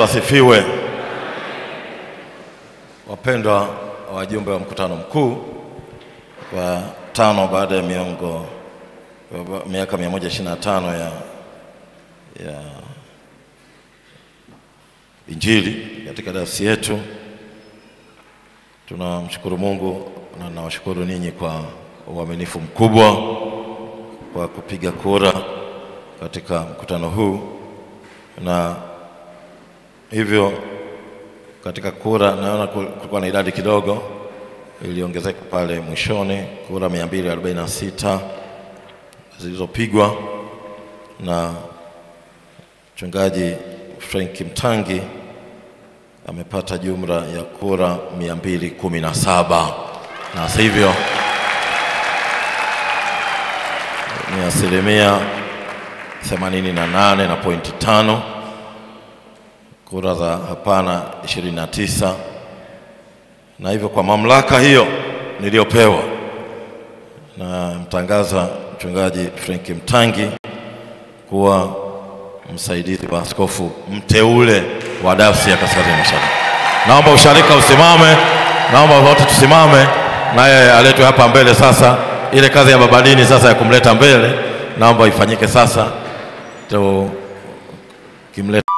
Asifiwe. Wapendwa wajumbe wa mkutano mkuu wa 5 baada ya miaka 125 ya Injili katika dayosisi yetu, tunamshukuru Mungu na nawashukuru ninyi kwa uaminifu mkubwa kwa kupiga kura katika mkutano huu. Na hivyo katika kura naona kulikuwa na idadi kidogo iliongezeka pale mwishoni, kura 246 zilizopigwa, na Mchungaji Frank Mtangi amepata jumla ya kura 217, na hivyo ni 88.5%. Kura za hapana 29, na hivyo kwa mamlaka hiyo niliyopewa na mtangaza Mchungaji Frank Mtangi kuwa msaidizi wa askofu mteule wa dayosisi ya Kaskazini Mashariki. Naomba usharika usimame, naomba wote tusimame, naye aletwe hapa mbele sasa. Ile kazi ya babadini sasa ya kumleta mbele naomba ifanyike sasa. Kimleta